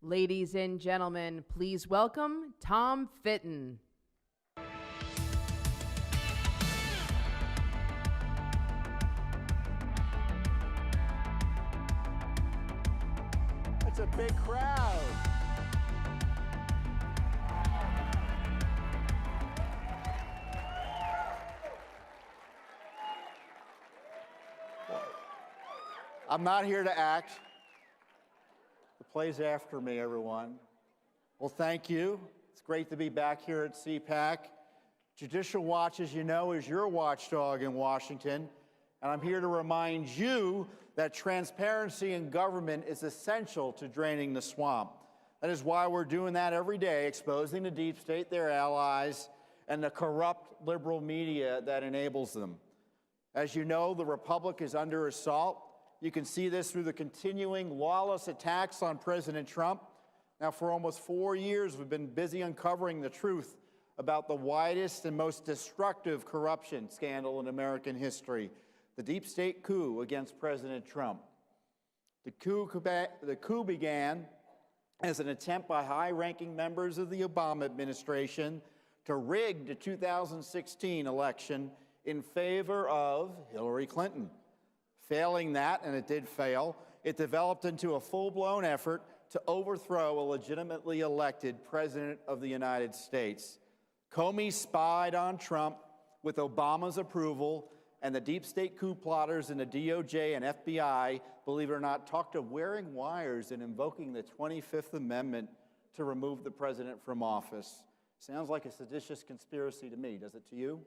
Ladies and gentlemen, please welcome Tom Fitton. That's a big crowd. I'm not here to act. The play's after me, everyone. Well, thank you. It's great to be back here at CPAC. Judicial Watch, as you know, is your watchdog in Washington, and I'm here to remind you that transparency in government is essential to draining the swamp. That is why we're doing that every day, exposing the deep state, their allies, and the corrupt liberal media that enables them. As you know, the Republic is under assault. You can see this through the continuing lawless attacks on President Trump. Now, for almost 4 years, we've been busy uncovering the truth about the widest and most destructive corruption scandal in American history, the deep state coup against President Trump. The coup began as an attempt by high-ranking members of the Obama administration to rig the 2016 election in favor of Hillary Clinton. Failing that, and it did fail, it developed into a full-blown effort to overthrow a legitimately elected president of the United States. Comey spied on Trump with Obama's approval, and the deep state coup plotters in the DOJ and FBI, believe it or not, talked of wearing wires and invoking the 25th Amendment to remove the president from office. Sounds like a seditious conspiracy to me, does it to you?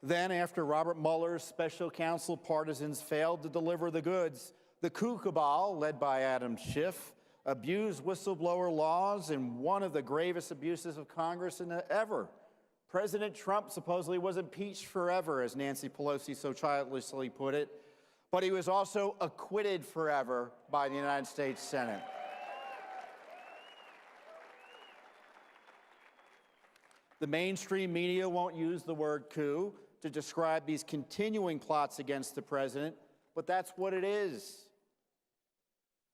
Then, after Robert Mueller's special counsel partisans failed to deliver the goods, the coup cabal, led by Adam Schiff, abused whistleblower laws in one of the gravest abuses of Congress ever. President Trump supposedly was impeached forever, as Nancy Pelosi so childishly put it, but he was also acquitted forever by the United States Senate. The mainstream media won't use the word coup to describe these continuing plots against the president, but that's what it is.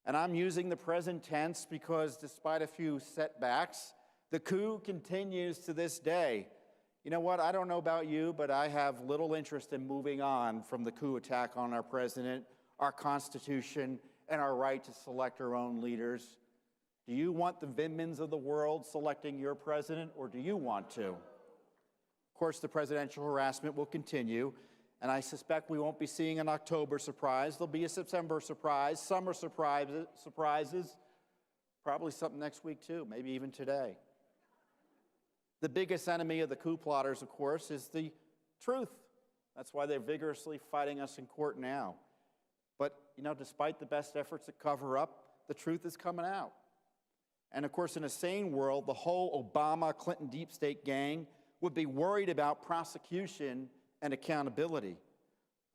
And I'm using the present tense because despite a few setbacks, the coup continues to this day. You know what? I don't know about you, but I have little interest in moving on from the coup attack on our president, our Constitution, and our right to select our own leaders. Do you want the Vindmans of the world selecting your president, or do you want to? Of course, the presidential harassment will continue, and I suspect we won't be seeing an October surprise. There'll be a September surprise, summer surprises, probably something next week too, maybe even today. The biggest enemy of the coup plotters, of course, is the truth. That's why they're vigorously fighting us in court now. But, you know, despite the best efforts to cover up, the truth is coming out. And, of course, in a sane world, the whole Obama-Clinton deep state gang would be worried about prosecution and accountability.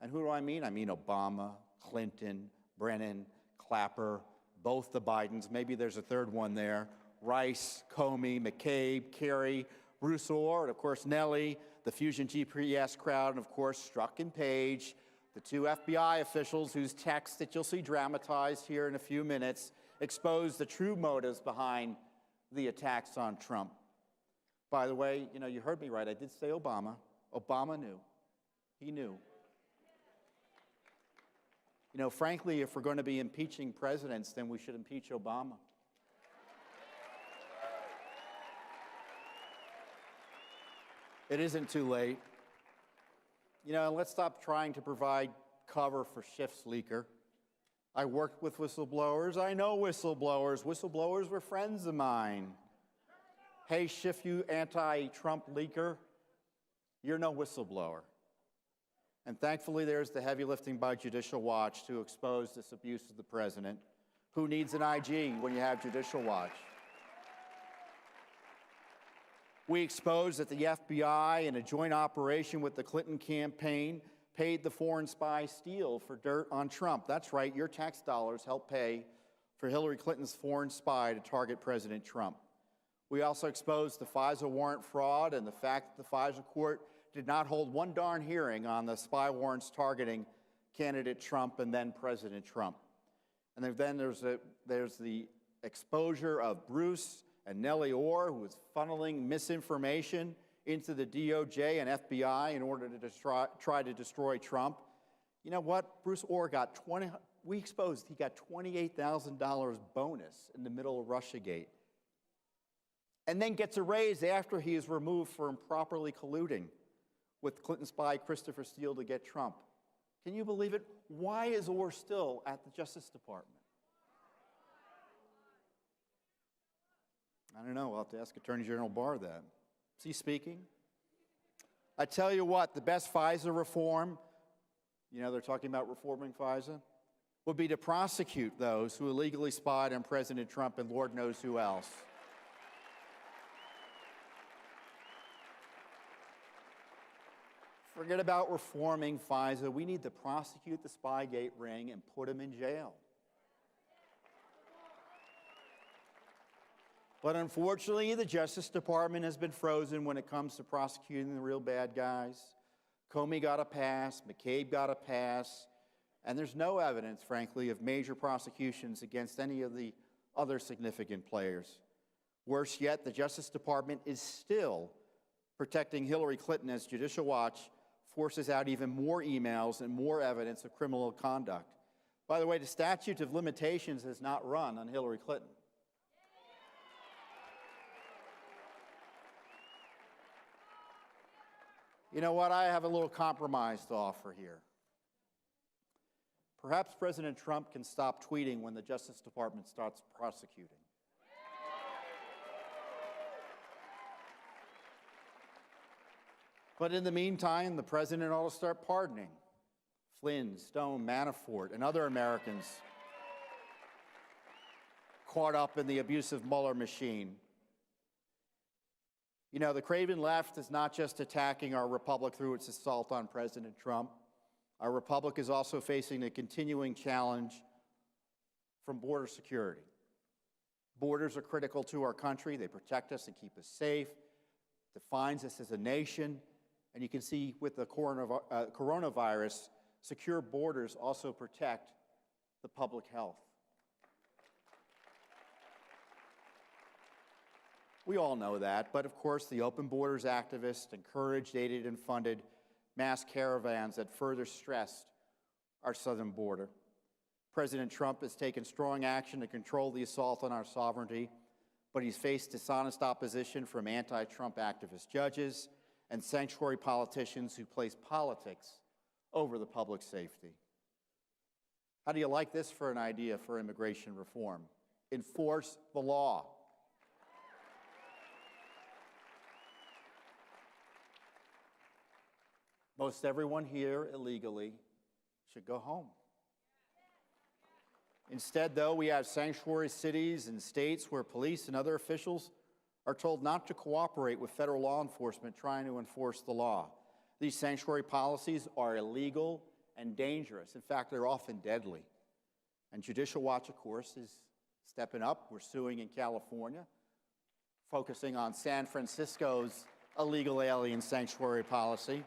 And who do I mean? I mean Obama, Clinton, Brennan, Clapper, both the Bidens. Maybe there's a third one there. Rice, Comey, McCabe, Kerry, Bruce Orr, and of course Nellie, the Fusion GPS crowd, and of course Strzok and Page, the two FBI officials whose texts that you'll see dramatized here in a few minutes expose the true motives behind the attacks on Trump. By the way, you know, you heard me right. I did say Obama. Obama knew. He knew. You know, frankly, if we're going to be impeaching presidents, then we should impeach Obama. It isn't too late. You know, let's stop trying to provide cover for Schiff's leaker. I worked with whistleblowers. I know whistleblowers. Whistleblowers were friends of mine. Hey, Schiff, you anti-Trump leaker, you're no whistleblower. And thankfully, there's the heavy lifting by Judicial Watch to expose this abuse of the president. Who needs an IG when you have Judicial Watch? We exposed that the FBI, in a joint operation with the Clinton campaign, paid the foreign spy Steele for dirt on Trump. That's right, your tax dollars helped pay for Hillary Clinton's foreign spy to target President Trump. We also exposed the FISA warrant fraud and the fact that the FISA court did not hold one darn hearing on the spy warrants targeting candidate Trump and then President Trump. And then there's the exposure of Bruce and Nellie Orr, who was funneling misinformation into the DOJ and FBI in order to try to destroy Trump. You know what? Bruce Orr got we exposed he got $28,000 bonus in the middle of Russiagate, and then gets a raise after he is removed for improperly colluding with Clinton spy Christopher Steele to get Trump. Can you believe it? Why is Orr still at the Justice Department? I don't know. We'll have to ask Attorney General Barr that. Is he speaking? I tell you what, the best FISA reform, you know, they're talking about reforming FISA, would be to prosecute those who illegally spied on President Trump and Lord knows who else. Forget about reforming FISA. We need to prosecute the Spygate ring and put him in jail. But unfortunately, the Justice Department has been frozen when it comes to prosecuting the real bad guys. Comey got a pass, McCabe got a pass, and there's no evidence, frankly, of major prosecutions against any of the other significant players. Worse yet, the Justice Department is still protecting Hillary Clinton as Judicial Watch forces out even more emails and more evidence of criminal conduct. By the way, the statute of limitations has not run on Hillary Clinton. You know what? I have a little compromise to offer here. Perhaps President Trump can stop tweeting when the Justice Department starts prosecuting. But in the meantime, the president ought to start pardoning Flynn, Stone, Manafort, and other Americans caught up in the abusive Mueller machine. You know, the craven left is not just attacking our republic through its assault on President Trump. Our republic is also facing a continuing challenge from border security. Borders are critical to our country. They protect us and keep us safe, defines us as a nation. And you can see with the coronavirus, secure borders also protect the public health. We all know that, but of course the Open Borders activists encouraged, aided, and funded mass caravans that further stressed our southern border. President Trump has taken strong action to control the assault on our sovereignty, but he's faced dishonest opposition from anti-Trump activist judges and sanctuary politicians who place politics over the public safety. How do you like this for an idea for immigration reform? Enforce the law. Most everyone here illegally should go home. Instead, though, we have sanctuary cities and states where police and other officials are told not to cooperate with federal law enforcement trying to enforce the law. These sanctuary policies are illegal and dangerous. In fact, they're often deadly. And Judicial Watch, of course, is stepping up. We're suing in California, focusing on San Francisco's illegal alien sanctuary policy.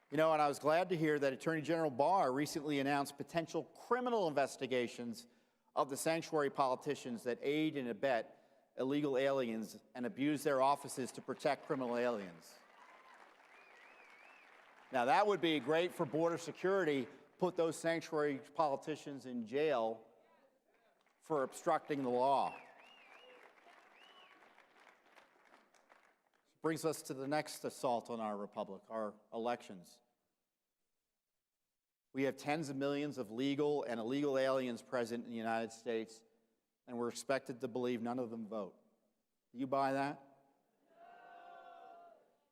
You know, and I was glad to hear that Attorney General Barr recently announced potential criminal investigations of the sanctuary politicians that aid and abet illegal aliens and abuse their offices to protect criminal aliens. Now, that would be great for border security, put those sanctuary politicians in jail for obstructing the law. Brings us to the next assault on our republic, our elections. We have tens of millions of legal and illegal aliens present in the United States, and we're expected to believe none of them vote. Do you buy that?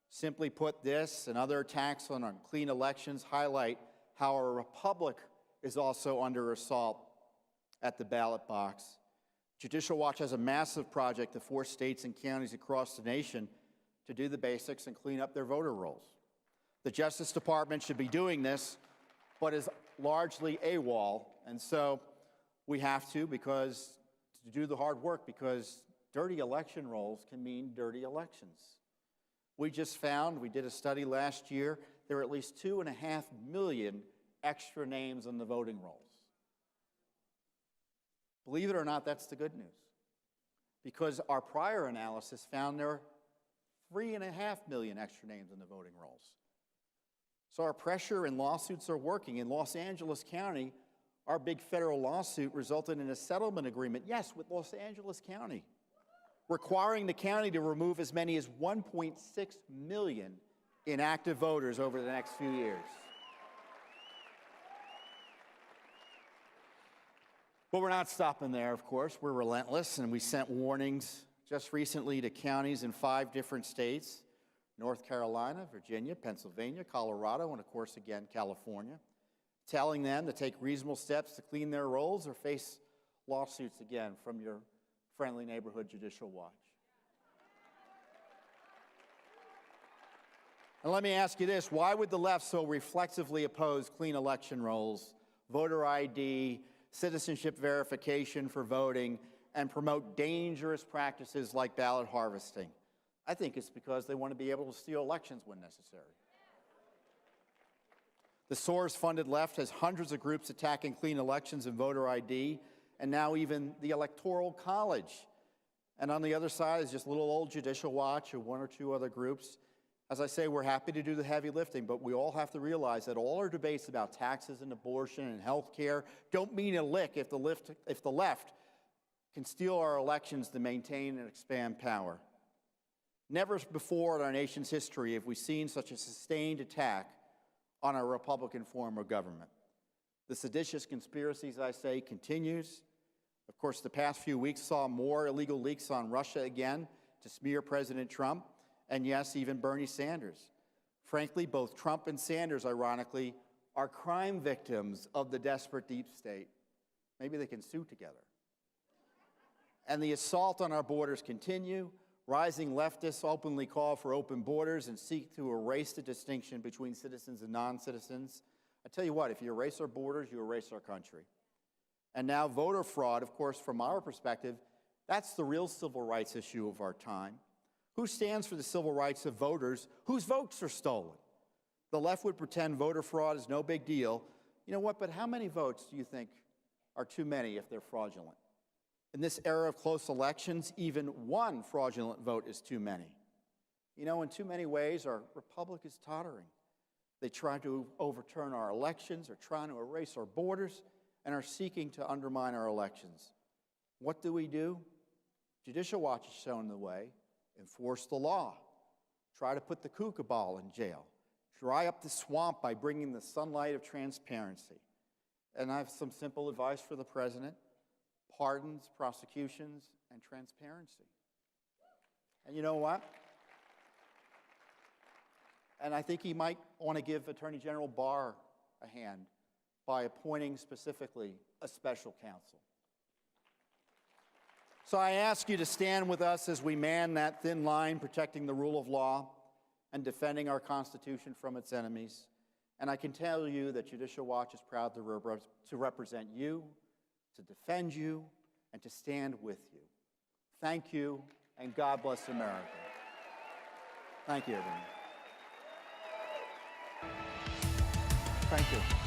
Simply put, this and other attacks on unclean elections highlight how our republic is also under assault at the ballot box. Judicial Watch has a massive project to force states and counties across the nation to do the basics and clean up their voter rolls. The Justice Department should be doing this, but is largely AWOL, and so we have to do the hard work, because dirty election rolls can mean dirty elections. We just found, we did a study last year, there are at least 2.5 million extra names on the voting rolls. Believe it or not, that's the good news. Because our prior analysis found there are 3.5 million extra names in the voting rolls. So our pressure and lawsuits are working. In Los Angeles County, our big federal lawsuit resulted in a settlement agreement, yes, with Los Angeles County, requiring the county to remove as many as 1.6 million inactive voters over the next few years. But we're not stopping there, of course. We're relentless, and we sent warnings just recently to counties in 5 different states: North Carolina, Virginia, Pennsylvania, Colorado, and of course, again, California, telling them to take reasonable steps to clean their rolls or face lawsuits again from your friendly neighborhood Judicial Watch. And let me ask you this: why would the left so reflexively oppose clean election rolls, voter ID, citizenship verification for voting, and promote dangerous practices like ballot harvesting? I think it's because they want to be able to steal elections when necessary. The Soros-funded left has hundreds of groups attacking clean elections and voter ID, and now even the Electoral College. And on the other side is just little old Judicial Watch or 1 or 2 other groups. As I say, we're happy to do the heavy lifting, but we all have to realize that all our debates about taxes and abortion and health care don't mean a lick if the left can steal our elections to maintain and expand power. Never before in our nation's history have we seen such a sustained attack on our Republican form of government. The seditious conspiracy, as I say, continues. Of course, the past few weeks saw more illegal leaks on Russia again to smear President Trump, and yes, even Bernie Sanders. Frankly, both Trump and Sanders, ironically, are crime victims of the desperate deep state. Maybe they can sue together. And the assault on our borders continue. Rising leftists openly call for open borders and seek to erase the distinction between citizens and non-citizens. I tell you what, if you erase our borders, you erase our country. And now voter fraud, of course, from our perspective, that's the real civil rights issue of our time. Who stands for the civil rights of voters whose votes are stolen? The left would pretend voter fraud is no big deal. You know what, but how many votes do you think are too many if they're fraudulent? In this era of close elections, even one fraudulent vote is too many. You know, in too many ways, our republic is tottering. They try to overturn our elections, are trying to erase our borders, and are seeking to undermine our elections. What do? Judicial Watch has shown the way. Enforce the law. Try to put the kookaburra in jail. Dry up the swamp by bringing the sunlight of transparency. And I have some simple advice for the president: pardons, prosecutions, and transparency. And you know what? And I think he might want to give Attorney General Barr a hand by appointing specifically a special counsel. So I ask you to stand with us as we man that thin line protecting the rule of law and defending our Constitution from its enemies. And I can tell you that Judicial Watch is proud to represent you, to defend you, and to stand with you. Thank you, and God bless America. Thank you, everyone. Thank you.